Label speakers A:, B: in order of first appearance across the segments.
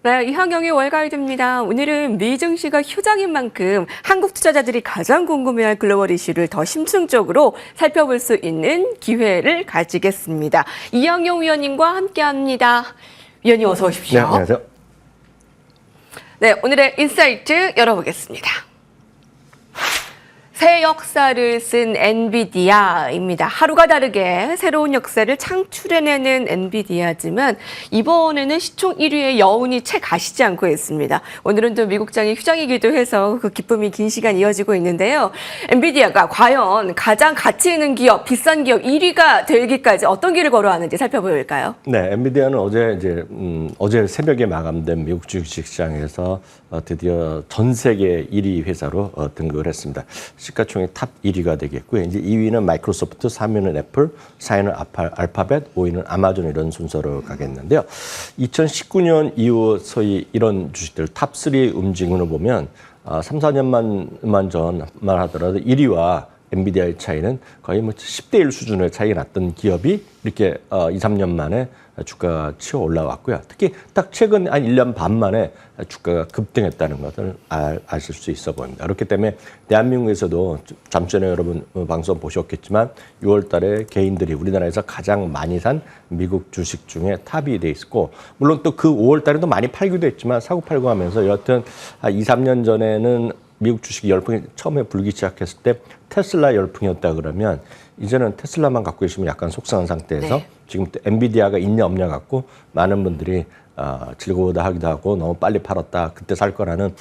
A: 네, 이항영의 월가이드입니다. 오늘은 미 증시가 휴장인 만큼 한국 투자자들이 가장 궁금해할 글로벌 이슈를 더 심층적으로 살펴볼 수 있는 기회를 가지겠습니다. 이항영 위원님과 함께합니다. 위원님 어서 오십시오.
B: 네, 안녕하세요.
A: 네, 오늘의 인사이트 열어보겠습니다. 새 역사를 쓴 엔비디아입니다. 하루가 다르게 새로운 역사를 창출해내는 엔비디아지만 이번에는 시총 1위의 여운이 채 가시지 않고 있습니다. 오늘은 또 미국장이 휴장이기도 해서 그 기쁨이 긴 시간 이어지고 있는데요. 엔비디아가 과연 가장 가치 있는 기업, 비싼 기업 1위가 되기까지 어떤 길을 걸어왔는지 살펴볼까요?
B: 네, 엔비디아는 어제 새벽에 마감된 미국 주식시장에서 드디어 전 세계 1위 회사로 등극을 했습니다. 시가총액 탑 1위가 되겠고요. 이제 2위는 마이크로소프트, 3위는 애플, 4위는 알파벳, 5위는 아마존 이런 순서로 가겠는데요. 2019년 이후 소위 이런 주식들 탑 3의 움직임을 보면 3, 4년만 전만 하더라도 1위와 엔비디아의 차이는 거의 뭐 10대 1 수준의 차이가 났던 기업이 이렇게 2, 3년 만에 주가가 치어 올라왔고요. 특히 딱 최근 한 1년 반 만에 주가가 급등했다는 것을 아실 수 있어 보입니다. 그렇기 때문에 대한민국에서도 잠시 전에 여러분 방송 보셨겠지만 6월 달에 개인들이 우리나라에서 가장 많이 산 미국 주식 중에 탑이 돼 있고 물론 또 그 5월 달에도 많이 팔기도 했지만 사고 팔고 하면서 여하튼 한 2, 3년 전에는 미국 주식이 열풍이 처음에 불기 시작했을 때 테슬라 열풍이었다 그러면 이제는 테슬라만 갖고 계시면 약간 속상한 상태에서
A: 네.
B: 지금 엔비디아가 있냐 없냐 갖고 많은 분들이 즐거워다 하기도 하고 너무 빨리 팔았다 그때 살 거라는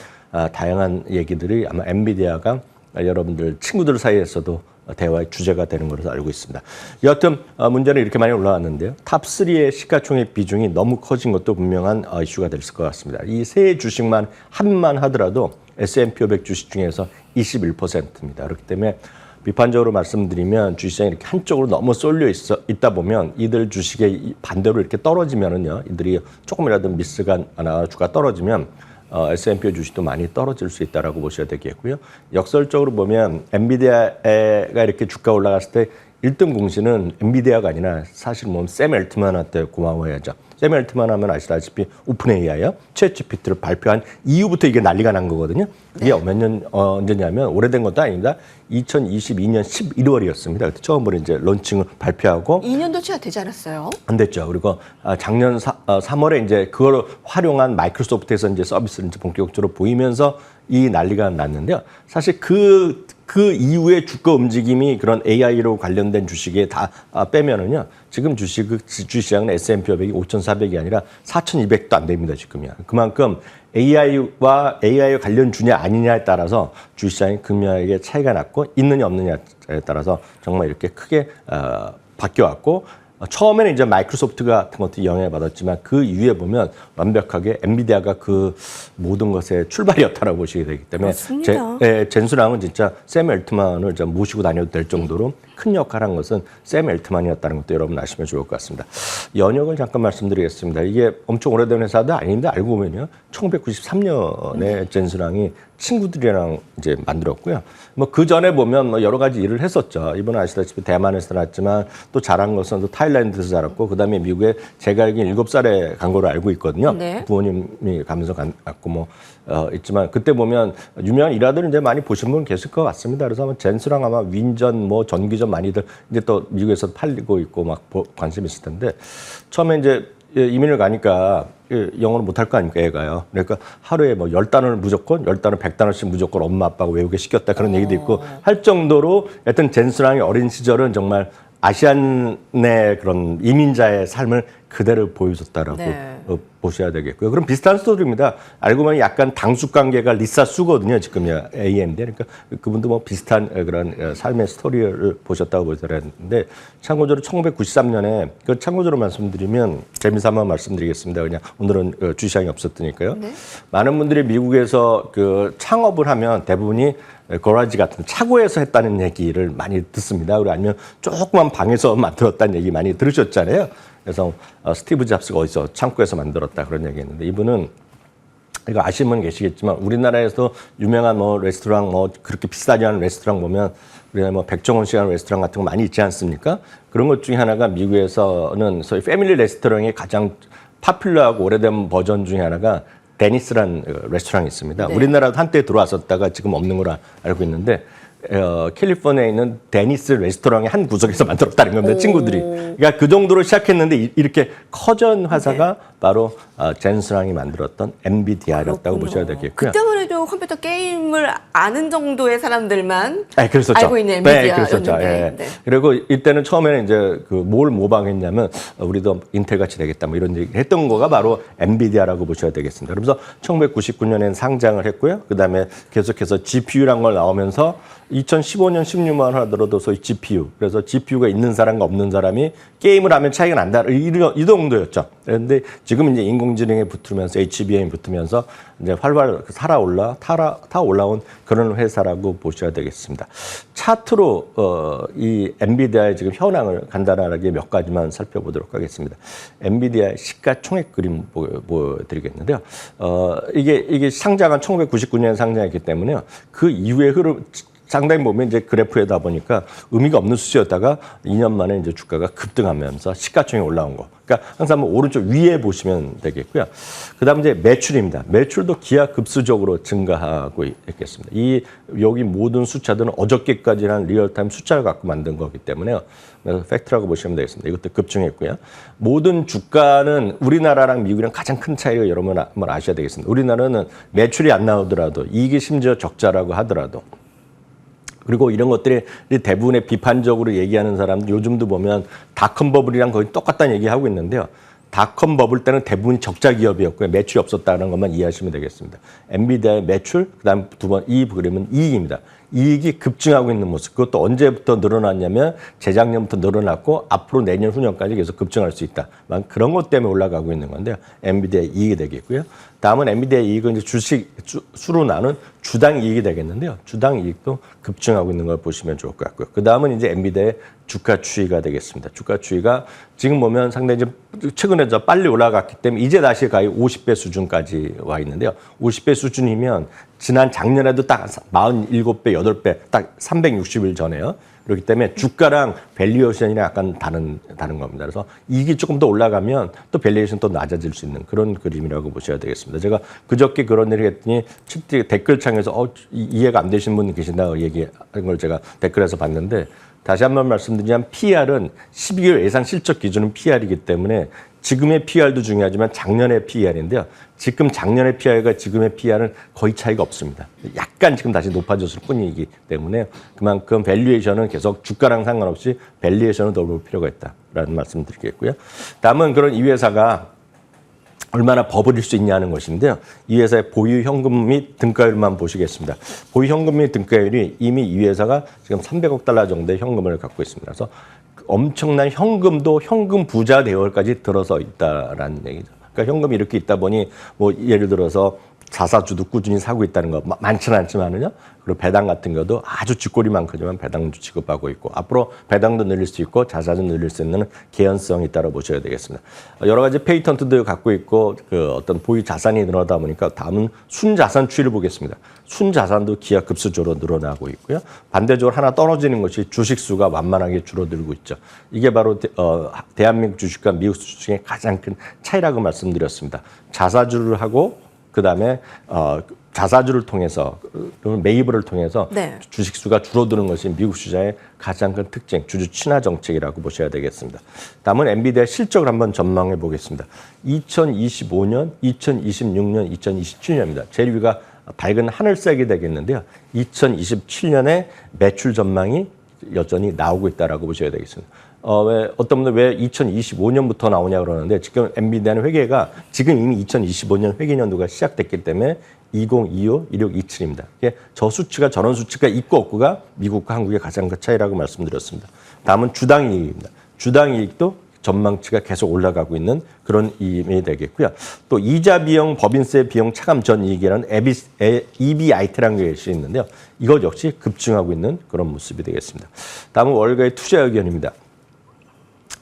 B: 다양한 얘기들이 아마 엔비디아가 여러분들 친구들 사이에서도 대화의 주제가 되는 것으로 알고 있습니다. 여하튼 문제는 이렇게 많이 올라왔는데요. 탑3의 시가총액 비중이 너무 커진 것도 분명한 이슈가 될 것 같습니다. 이 세 주식만 한만 하더라도 S&P 500 주식 중에서 21%입니다. 그렇기 때문에 비판적으로 말씀드리면 주식시장이 이렇게 한쪽으로 너무 쏠려 있다 보면 이들 주식의 반대로 이렇게 떨어지면은요, 이들이 조금이라도 미스가 주가 떨어지면 S&P 주식도 많이 떨어질 수 있다라고 보셔야 되겠고요. 역설적으로 보면 엔비디아가 이렇게 주가 올라갔을 때 1등 공신은 엔비디아가 아니라 사실 뭐 샘 엘트만한테 고마워해야죠. 샘 엘트만 하면 아시다시피 오픈 AI요. 챗 GPT를 발표한 이후부터 이게 난리가 난 거거든요. 그게 몇 년 언제냐면 오래된 것도 아닙니다. 2022년 11월이었습니다. 그때 처음으로 이제 론칭을 발표하고
A: 2년도 채 되지 않았어요?
B: 안 됐죠. 그리고 작년 3월에 이제 그걸 활용한 마이크로소프트에서 이제 서비스를 이제 본격적으로 보이면서 이 난리가 났는데요. 사실 그 이후에 주가 움직임이 그런 AI로 관련된 주식에 다 빼면은요. 지금 주식시장은 S&P 500이 5,400이 아니라 4,200도 안 됩니다. 지금이야. 그만큼 AI와 관련 주냐 아니냐에 따라서 주식시장이 극명하게 차이가 났고 있느냐 없느냐에 따라서 정말 이렇게 크게 바뀌어왔고 처음에는 이제 마이크로소프트 같은 것도 영향을 받았지만 그 이후에 보면 완벽하게 엔비디아가 그 모든 것의 출발이었다라고 보시게 되기 때문에 젠수랑은 진짜 샘 엘트만을 모시고 다녀도 될 정도로 큰 역할을 한 것은 샘 엘트만이었다는 것도 여러분 아시면 좋을 것 같습니다. 연역을 잠깐 말씀드리겠습니다. 이게 엄청 오래된 회사도 아닌데 알고 보면요. 1993년에 젠수랑이 친구들이랑 이제 만들었고요. 뭐 그 전에 보면 뭐 여러 가지 일을 했었죠. 이번에 아시다시피 대만에서 나왔지만 또 잘한 것은 또 타일랜드에서 자랐고 그다음에 미국에 제가 알기로는 7살에 간 걸로 알고 있거든요.
A: 네.
B: 부모님이 가면서 갔고 뭐 있지만 그때 보면 유명한 일화들을 이제 많이 보신 분 계실 것 같습니다. 그래서 아마 젠수랑 아마 윈전 뭐 전기전 많이들 이제 또 미국에서 팔리고 있고 막 관심 있을 텐데 처음에 이제 이민을 가니까 영어를 못할 거 아닙니까, 애가요. 그러니까 하루에 뭐 10단어를 무조건, 10단어, 100단어씩 무조건 엄마, 아빠가 외우게 시켰다 그런 얘기도 있고 할 정도로 하여튼 젠수랑의 어린 시절은 정말 아시안의 그런 이민자의 삶을 그대로 보여줬다라고 보셔야 되겠고요. 그럼 비슷한 스토리입니다. 알고 보면 약간 당숙 관계가 리사 수거든요. 지금 AMD. 그러니까 그분도 뭐 비슷한 그런 삶의 스토리를 보셨다고 보셔야 되는데 참고적으로 1993년에 그 참고적으로 말씀드리면 재미삼아 말씀드리겠습니다. 그냥 오늘은 주시장이 없었으니까요. 네. 많은 분들이 미국에서 그 창업을 하면 대부분이 거라지 같은 차고에서 했다는 얘기를 많이 듣습니다. 그리고 아니면 조그만 방에서 만들었다는 얘기 많이 들으셨잖아요. 그래서 스티브 잡스가 어디서 창고에서 만들었다 그런 얘기했는데 이분은 이거 아시는 분 계시겠지만 우리나라에서 유명한 뭐 레스토랑 뭐 그렇게 비싸지 않은 레스토랑 보면 우리나라 뭐 백종원 씨 하는 레스토랑 같은 거 많이 있지 않습니까? 그런 것 중에 하나가 미국에서는 소위 패밀리 레스토랑이 가장 파퓰러하고 오래된 버전 중에 하나가 데니스라는 레스토랑이 있습니다.
A: 네.
B: 우리나라도 한때 들어왔었다가 지금 없는 걸로 알고 있는데 캘리포니아에 있는 데니스 레스토랑의 한 구석에서 만들었다는 겁니다. 친구들이. 그러니까 그 정도로 시작했는데 이렇게 커진 회사가 바로 젠스랑이 만들었던 엔비디아였다고 보셔야 되겠고요.
A: 그때만 해도 컴퓨터 게임을 아는 정도의 사람들만
B: 네, 그랬었죠.
A: 알고 있는 엔비디아였는데.
B: 네, 그랬었죠. 예.
A: 네.
B: 그리고 이때는 처음에는 이제 그 뭘 모방했냐면 우리도 인텔 같이 되겠다 뭐 이런 얘기 했던 거가 바로 엔비디아라고 보셔야 되겠습니다. 그래서 1999년엔 상장을 했고요. 그다음에 계속해서 GPU란 걸 나오면서 2015년 16만 하더라도 소위 GPU. 그래서 GPU가 있는 사람과 없는 사람이 게임을 하면 차이가 난다. 이 정도였죠. 그런데 지금 이제 인공지능에 붙으면서 HBM이 붙으면서 이제 활발 타아 올라온 그런 회사라고 보셔야 되겠습니다. 차트로 이 엔비디아의 지금 현황을 간단하게 몇 가지만 살펴보도록 하겠습니다. 엔비디아의 시가총액 그림 보여드리겠는데요. 이게 상장한 1999년에 상장했기 때문에요. 그 이후의 흐름 상당히 보면 이제 그래프에다 보니까 의미가 없는 수치였다가 2년 만에 이제 주가가 급등하면서 시가총액이 올라온 거. 그러니까 항상 오른쪽 위에 보시면 되겠고요. 그다음 이제 매출입니다. 매출도 기하급수적으로 증가하고 있겠습니다. 여기 모든 숫자들은 어저께까지 한 리얼타임 숫자를 갖고 만든 거기 때문에요. 그래서 팩트라고 보시면 되겠습니다. 이것도 급증했고요. 모든 주가는 우리나라랑 미국이랑 가장 큰 차이가 여러분 한번 아셔야 되겠습니다. 우리나라는 매출이 안 나오더라도 이익이 심지어 적자라고 하더라도 그리고 이런 것들이 대부분의 비판적으로 얘기하는 사람들 요즘도 보면 닷컴 버블이랑 거의 똑같다는 얘기하고 있는데요. 닷컴 버블 때는 대부분 적자 기업이었고요. 매출이 없었다는 것만 이해하시면 되겠습니다. 엔비디아의 매출, 그다음 두 번 이 그림은 이익입니다. 이익이 급증하고 있는 모습. 그것도 언제부터 늘어났냐면 재작년부터 늘어났고 앞으로 내년 후년까지 계속 급증할 수 있다. 그런 것 때문에 올라가고 있는 건데요. 엔비디아 이익이 되겠고요. 다음은 엔비디아 이익은 이제 주식 수로 나눈 주당 이익이 되겠는데요. 주당 이익도 급증하고 있는 걸 보시면 좋을 것 같고요. 그 다음은 이제 엔비디아의 주가 추이가 되겠습니다. 주가 추이가 지금 보면 상당히 이제 최근에 빨리 올라갔기 때문에 이제 다시 거의 50배 수준까지 와 있는데요. 50배 수준이면 지난 작년에도 딱 47배, 8배, 딱 360일 전에요. 그렇기 때문에 주가랑 밸류에이션이랑 약간 다른 겁니다. 그래서 이익이 조금 더 올라가면 또 밸류에이션 또 낮아질 수 있는 그런 그림이라고 보셔야 되겠습니다. 제가 그저께 그런 얘기를 했더니 댓글창에서 이해가 안 되신 분이 계신다고 얘기한 걸 제가 댓글에서 봤는데 다시 한번 말씀드리면 PR은 12개월 예상 실적 기준은 PR이기 때문에 지금의 PR도 중요하지만 작년의 PR인데요. 지금 작년의 PR과 지금의 PR은 거의 차이가 없습니다. 약간 지금 다시 높아졌을 뿐이기 때문에 그만큼 밸류에이션은 계속 주가랑 상관없이 밸류에이션을 더 볼 필요가 있다라는 말씀 드리겠고요. 다음은 그런 이 회사가 얼마나 버블일 수 있냐는 것인데요. 이 회사의 보유 현금 및 등가율만 보시겠습니다. 보유 현금 및 등가율이 이미 이 회사가 지금 300억 달러 정도의 현금을 갖고 있습니다. 그래서 엄청난 현금도 현금 부자 대열까지 들어서 있다라는 얘기죠. 그러니까 현금이 이렇게 있다 보니 뭐 예를 들어서 자사주도 꾸준히 사고 있다는 거 많지는 않지만은요. 그리고 배당 같은 것도 아주 쥐꼬리만 크지만 배당도 지급하고 있고 앞으로 배당도 늘릴 수 있고 자사도 늘릴 수 있는 개연성이 있다고 보셔야 되겠습니다. 여러 가지 페이턴트도 갖고 있고 그 어떤 보유 자산이 늘어나다 보니까 다음은 순자산 추이를 보겠습니다. 순자산도 기하급수적으로 늘어나고 있고요. 반대적으로 하나 떨어지는 것이 주식 수가 완만하게 줄어들고 있죠. 이게 바로 대한민국 주식과 미국 주식의 가장 큰 차이라고 말씀드렸습니다. 자사주를 하고 그다음에 자사주를 통해서 매입을 통해서
A: 네.
B: 주식 수가 줄어드는 것이 미국 시장의 가장 큰 특징, 주주 친화 정책이라고 보셔야 되겠습니다. 다음은 엔비디아 실적을 한번 전망해 보겠습니다. 2025년, 2026년, 2027년입니다. 제일 위가 밝은 하늘색이 되겠는데요. 2027년에 매출 전망이 여전히 나오고 있다라고 보셔야 되겠습니다. 어떤 분들 왜 2025년부터 나오냐 그러는데 지금 엔비디아는 회계가 지금 이미 2025년 회계년도가 시작됐기 때문에 2025, 16, 27입니다. 저 수치가 저런 수치가 있고 없고가 미국과 한국의 가장 큰 차이라고 말씀드렸습니다. 다음은 주당 이익입니다. 주당 이익도 전망치가 계속 올라가고 있는 그런 이익이 되겠고요. 또 이자 비용, 법인세 비용 차감 전 이익이라는 EBIT라는 것이 있는데요. 이것 역시 급증하고 있는 그런 모습이 되겠습니다. 다음은 월가의 투자 의견입니다.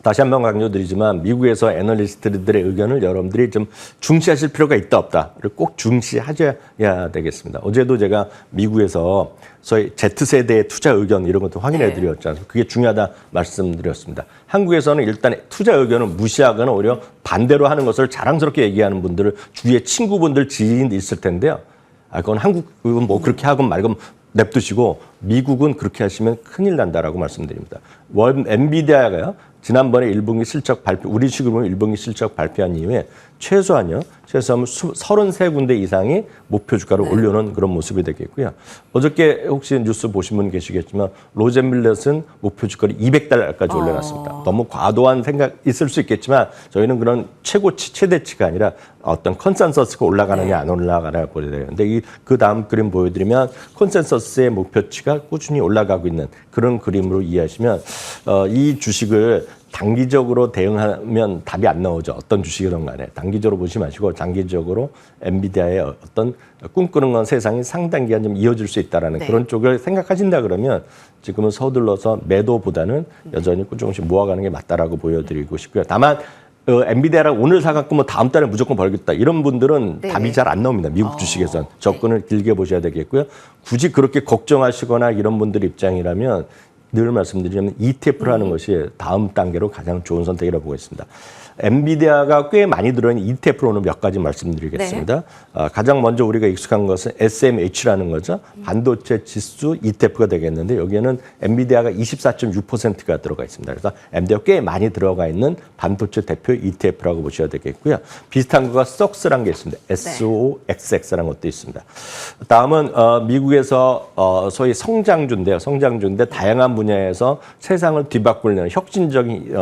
B: 다시 한번 강조드리지만 미국에서 애널리스트들의 의견을 여러분들이 좀 중시하실 필요가 있다 없다를 꼭 중시하셔야 되겠습니다. 어제도 제가 미국에서 소위 Z세대의 투자 의견 이런 것도 확인해 드렸지 않습니까? 그게 중요하다 말씀드렸습니다. 한국에서는 일단 투자 의견을 무시하거나 오히려 반대로 하는 것을 자랑스럽게 얘기하는 분들을 주위에 친구분들, 지인이 있을 텐데요. 그건 한국은 뭐 그렇게 하건 말건 냅두시고 미국은 그렇게 하시면 큰일 난다라고 말씀드립니다. 엔비디아가요. 지난번에 1분기 실적 발표, 우리 식으로 보면 1분기 실적 발표한 이후에 최소한 33군데 이상이 목표 주가를 올려놓은 그런 모습이 되겠고요. 어저께 혹시 뉴스 보신 분 계시겠지만 로젠빌렛은 목표 주가를 200달러까지 올려놨습니다. 너무 과도한 생각 있을 수 있겠지만 저희는 그런 최고치, 최대치가 아니라 어떤 컨센서스가 올라가느냐 안 올라가느냐 보여야 되는데 그 다음 그림 보여드리면 컨센서스의 목표치가 꾸준히 올라가고 있는 그런 그림으로 이해하시면 이 주식을 단기적으로 대응하면 답이 안 나오죠. 어떤 주식이든 간에. 단기적으로 보지 마시고 장기적으로 엔비디아의 어떤 꿈꾸는 건 세상이 상당 기간 좀 이어질 수 있다는 그런 쪽을 생각하신다 그러면 지금은 서둘러서 매도보다는 여전히 조금씩 모아가는 게 맞다라고 보여드리고 싶고요. 다만 엔비디아랑 오늘 사갖고 뭐 다음 달에 무조건 벌겠다 이런 분들은 답이 잘 안 나옵니다. 미국 주식에선 접근을 길게 보셔야 되겠고요. 굳이 그렇게 걱정하시거나 이런 분들 입장이라면 늘 말씀드리자면 ETF라는 것이 다음 단계로 가장 좋은 선택이라고 보겠습니다. 엔비디아가 꽤 많이 들어있는 ETF로는 몇 가지 말씀드리겠습니다. 가장 먼저 우리가 익숙한 것은 SMH라는 거죠. 반도체 지수 ETF가 되겠는데 여기에는 엔비디아가 24.6%가 들어가 있습니다. 그래서 엔비디아가 꽤 많이 들어가 있는 반도체 대표 ETF라고 보셔야 되겠고요. 비슷한 거가 SOX라는 게 있습니다. SOXX라는 것도 있습니다. 다음은 미국에서 소위 성장주인데요. 성장주인데 다양한 분야에서 세상을 뒤바꾸려는 혁신적인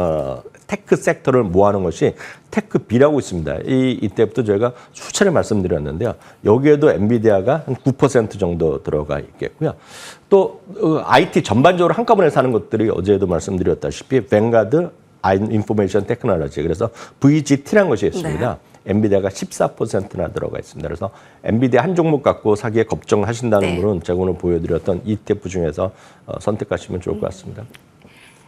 B: 테크 섹터를 모아놓은 것이 테크비라고 있습니다. 이때부터 저희가 수차례 말씀드렸는데요. 여기에도 엔비디아가 한 9% 정도 들어가 있겠고요. 또 IT 전반적으로 한꺼번에 사는 것들이 어제도 말씀드렸다시피 뱅가드 인포메이션 테크놀로지 그래서 VGT라는 것이 있습니다. 엔비디아가 14%나 들어가 있습니다. 그래서 엔비디아 한 종목 갖고 사기에 걱정하신다는 분은 제가 오늘 보여드렸던 ETF 중에서 선택하시면 좋을 것 같습니다.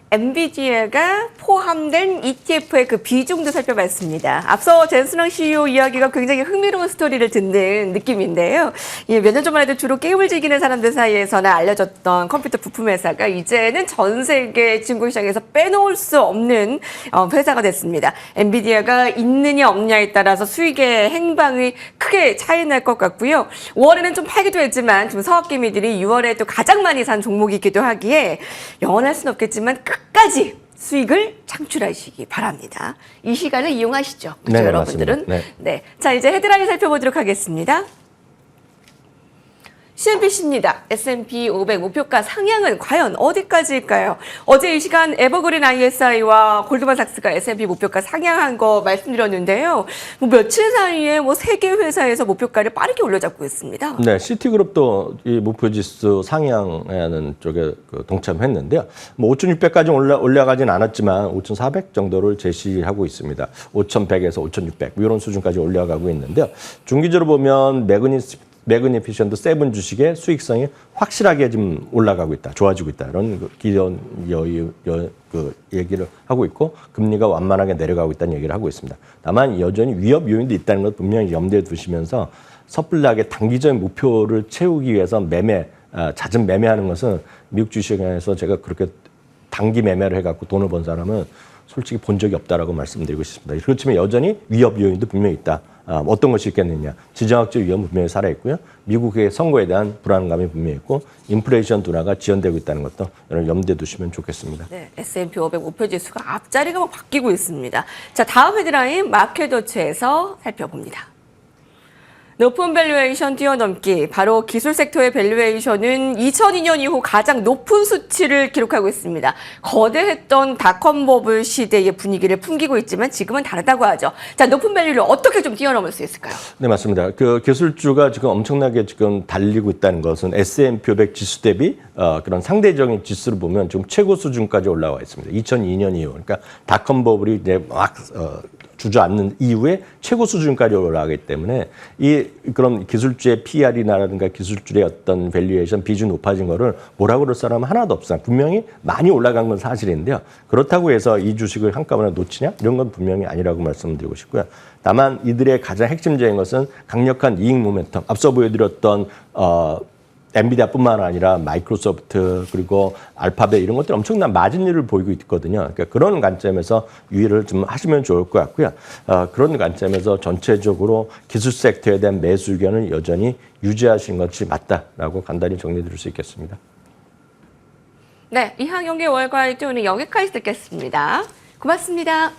A: 엔비디아가 포함된 ETF의 그 비중도 살펴봤습니다. 앞서 젠슨왕 CEO 이야기가 굉장히 흥미로운 스토리를 듣는 느낌인데요. 몇 년 전만 해도 주로 게임을 즐기는 사람들 사이에서나 알려졌던 컴퓨터 부품 회사가 이제는 전 세계 중고시장에서 빼놓을 수 없는 회사가 됐습니다. 엔비디아가 있느냐 없느냐에 따라서 수익의 행방이 크게 차이 날 것 같고요. 5월에는 좀 팔기도 했지만 지금 서학개미들이 6월에 또 가장 많이 산 종목이기도 하기에 영원할 수는 없겠지만 끝까지 수익을 창출하시기 바랍니다. 이 시간을 이용하시죠. 그렇죠,
B: 네,
A: 여러분들은.
B: 맞습니다. 네.
A: 자, 이제 헤드라인 살펴보도록 하겠습니다. CNBC입니다. S&P 500 목표가 상향은 과연 어디까지일까요? 어제 이 시간 에버그린 ISI와 골드만삭스가 S&P 목표가 상향한 거 말씀드렸는데요. 며칠 사이에 3개 회사에서 목표가를 빠르게 올려잡고 있습니다.
B: 네, 시티그룹도 이 목표지수 상향하는 쪽에 동참했는데요. 5,600까지 올라가진 않았지만 5,400 정도를 제시하고 있습니다. 5,100에서 5,600 이런 수준까지 올라가고 있는데요. 중기적으로 보면 매그니피션트 7 주식의 수익성이 확실하게 지금 올라가고 있다, 좋아지고 있다 이런 기존 얘기를 하고 있고 금리가 완만하게 내려가고 있다는 얘기를 하고 있습니다. 다만 여전히 위협 요인도 있다는 것 분명히 염두에 두시면서 섣불하게 단기적인 목표를 채우기 위해서 잦은 매매하는 것은 미국 주식에서 제가 그렇게 단기 매매를 해갖고 돈을 번 사람은 솔직히 본 적이 없다라고 말씀드리고 싶습니다. 그렇지만 여전히 위협 요인도 분명히 있다. 어떤 것이 있겠느냐. 지정학적 위험은 분명히 살아있고요. 미국의 선거에 대한 불안감이 분명히 있고 인플레이션 둔화가 지연되고 있다는 것도 여러분 염두에 두시면 좋겠습니다. 네,
A: S&P 500 목표지수가 앞자리가 막 바뀌고 있습니다. 자, 다음 헤드라인 마켓워치에서 살펴봅니다. 높은 밸류에이션 뛰어넘기, 바로 기술 섹터의 밸류에이션은 2002년 이후 가장 높은 수치를 기록하고 있습니다. 거대했던 닷컴 버블 시대의 분위기를 풍기고 있지만 지금은 다르다고 하죠. 자, 높은 밸류를 어떻게 좀 뛰어넘을 수 있을까요?
B: 네, 맞습니다. 기술주가 지금 엄청나게 지금 달리고 있다는 것은 S&P 500 지수 대비 그런 상대적인 지수를 보면 지금 최고 수준까지 올라와 있습니다. 2002년 이후. 그러니까 닷컴 버블이 이제 막 주저앉는 이후에 최고 수준까지 올라가기 때문에 이 그런 기술주의 PR이라든가 기술주의 어떤 밸류에이션 비중이 높아진 거를 뭐라고 그럴 사람은 하나도 없어요. 분명히 많이 올라간 건 사실인데요. 그렇다고 해서 이 주식을 한꺼번에 놓치냐? 이런 건 분명히 아니라고 말씀드리고 싶고요. 다만 이들의 가장 핵심적인 것은 강력한 이익 모멘텀. 앞서 보여드렸던 엔비디아뿐만 아니라 마이크로소프트 그리고 알파벳 이런 것들 엄청난 마진율을 보이고 있거든요. 그러니까 그런 관점에서 유의를 좀 하시면 좋을 것 같고요. 그런 관점에서 전체적으로 기술 섹터에 대한 매수 의견을 여전히 유지하신 것이 맞다라고 간단히 정리드릴 수 있겠습니다.
A: 네, 이항용의 월가이트 오늘 여기까지 듣겠습니다. 고맙습니다.